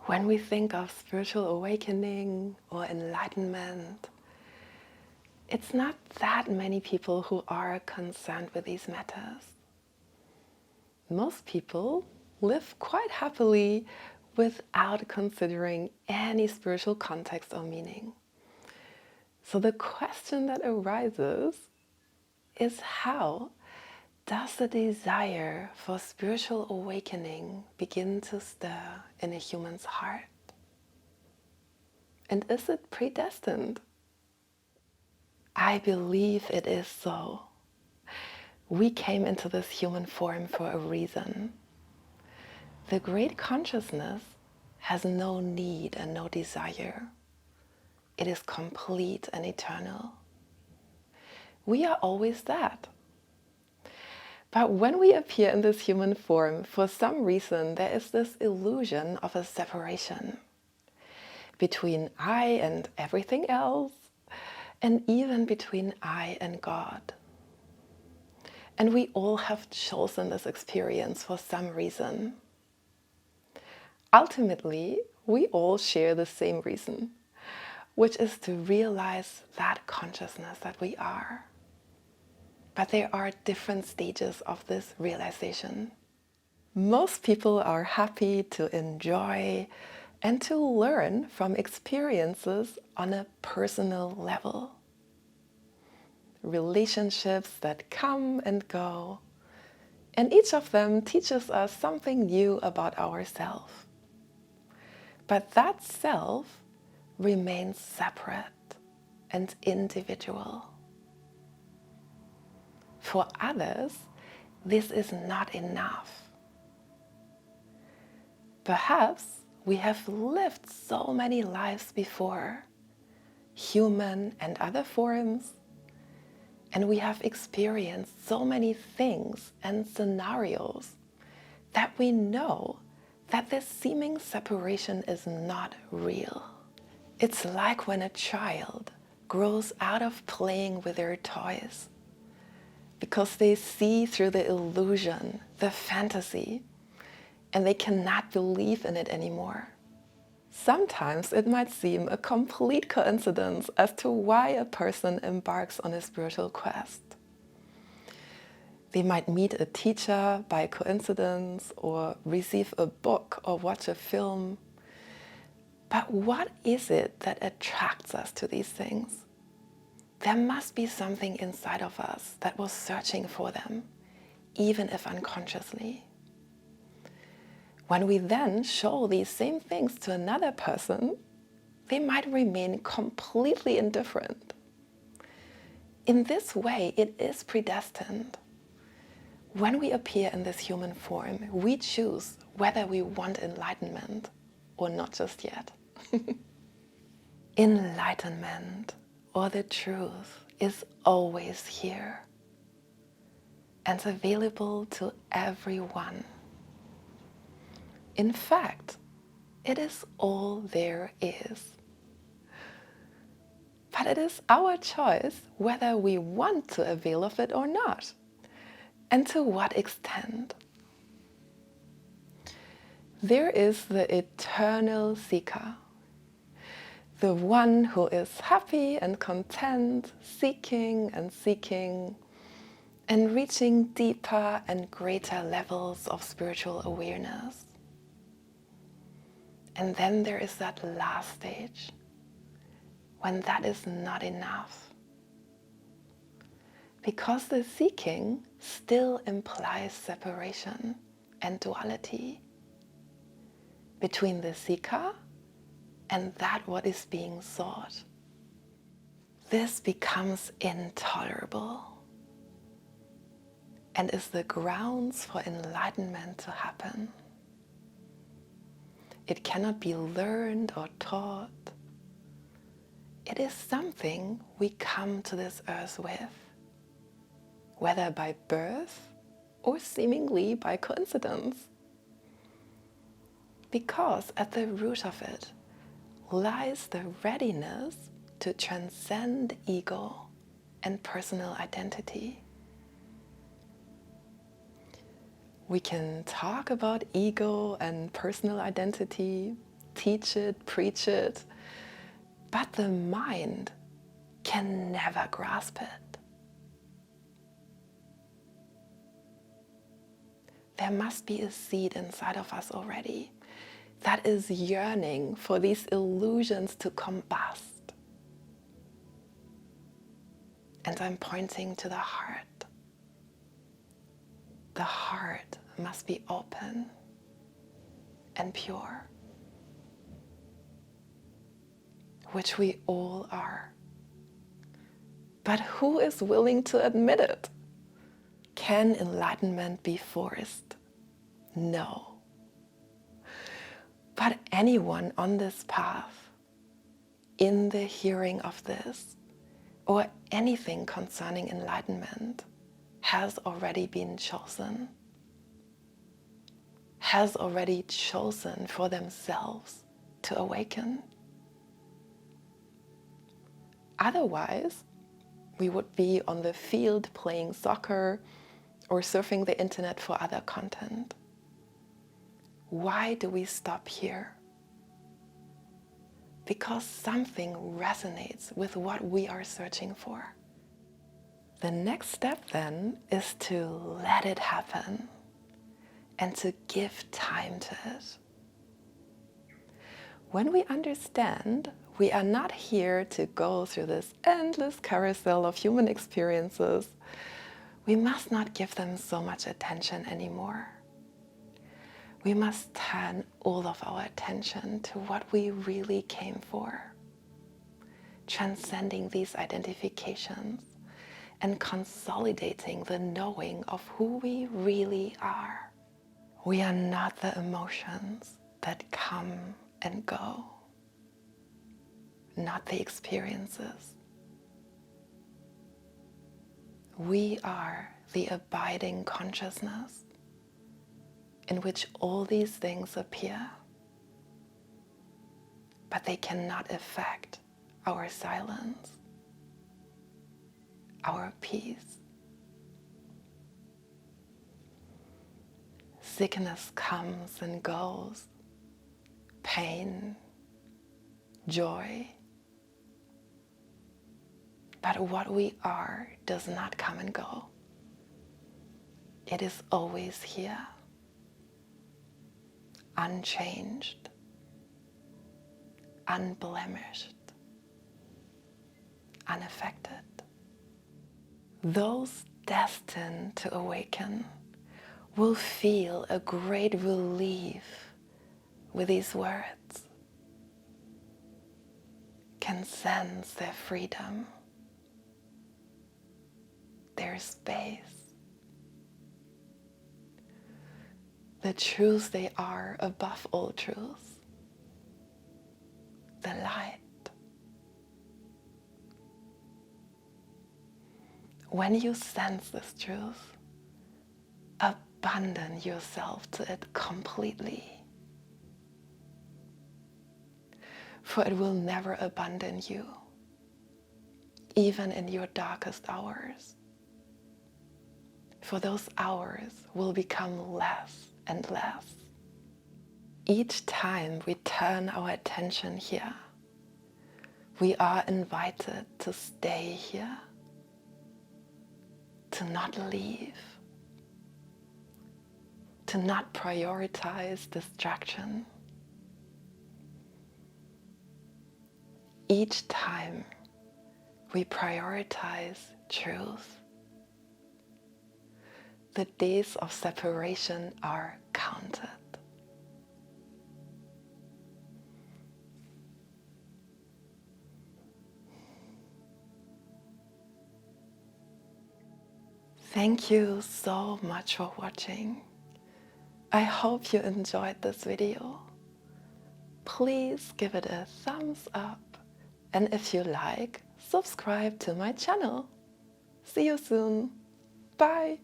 When we think of spiritual awakening or enlightenment, it's not that many people who are concerned with these matters. Most people live quite happily without considering any spiritual context or meaning. So the question that arises is, how does the desire for spiritual awakening begin to stir in a human's heart? And is it predestined? I believe it is so. We came into this human form for a reason. The great consciousness has no need and no desire. It is complete and eternal. We are always that. But when we appear in this human form, for some reason, there is this illusion of a separation between I and everything else, and even between I and God. And we all have chosen this experience for some reason. Ultimately, we all share the same reason, which is to realize that consciousness that we are. But there are different stages of this realization. Most people are happy to enjoy and to learn from experiences on a personal level. Relationships that come and go, and each of them teaches us something new about ourselves. But that self remains separate and individual. For others, this is not enough. Perhaps we have lived so many lives before, human and other forms, and we have experienced so many things and scenarios that we know that this seeming separation is not real. It's like when a child grows out of playing with their toys because they see through the illusion, the fantasy, and they cannot believe in it anymore. Sometimes it might seem a complete coincidence as to why a person embarks on a spiritual quest. They might meet a teacher by coincidence, or receive a book or watch a film. But what is it that attracts us to these things? There must be something inside of us that was searching for them, even if unconsciously. When we then show these same things to another person, they might remain completely indifferent. In this way, it is predestined. When we appear in this human form, we choose whether we want enlightenment or not just yet. Enlightenment, or the truth, is always here and available to everyone. In fact, it is all there is. But it is our choice whether we want to avail of it or not, and to what extent. There is the eternal seeker, the one who is happy and content, seeking and reaching deeper and greater levels of spiritual awareness. And then there is that last stage, when that is not enough. Because the seeking still implies separation and duality between the seeker and that what is being sought. This becomes intolerable and is the grounds for enlightenment to happen. It cannot be learned or taught. It is something we come to this earth with, whether by birth or seemingly by coincidence. Because at the root of it lies the readiness to transcend ego and personal identity. We can talk about ego and personal identity teach it, preach it, but the mind can never grasp it. There must be a seed inside of us already that is yearning for these illusions to combust. And I'm pointing to the heart. The heart must be open and pure, which we all are. But who is willing to admit it? Can enlightenment be forced? No. But anyone on this path, in the hearing of this, or anything concerning enlightenment, has already been chosen, has already chosen for themselves to awaken. Otherwise, we would be on the field playing soccer or surfing the internet for other content. Why do we stop here? Because something resonates with what we are searching for. The next step then is to let it happen and to give time to it. When we understand we are not here to go through this endless carousel of human experiences, we must not give them so much attention anymore. We must turn all of our attention to what we really came for, transcending these identifications and consolidating the knowing of who we really are. We are not the emotions that come and go, not the experiences. We are the abiding consciousness in which all these things appear, but they cannot affect our silence, our peace. Sickness comes and goes, pain, joy. But what we are does not come and go. It is always here, unchanged, unblemished, unaffected. Those destined to awaken will feel a great relief with these words, can sense their freedom, their space, the truths they are above all truths, the light. When you sense this truth, abandon yourself to it completely. For it will never abandon you, even in your darkest hours. For those hours will become less and less. Each time we turn our attention here, we are invited to stay here, to not leave, to not prioritize distraction. Each time we prioritize truth, the days of separation are counted. Thank you so much for watching. I hope you enjoyed this video. Please give it a thumbs up, and if you like, subscribe to my channel. See you soon. Bye.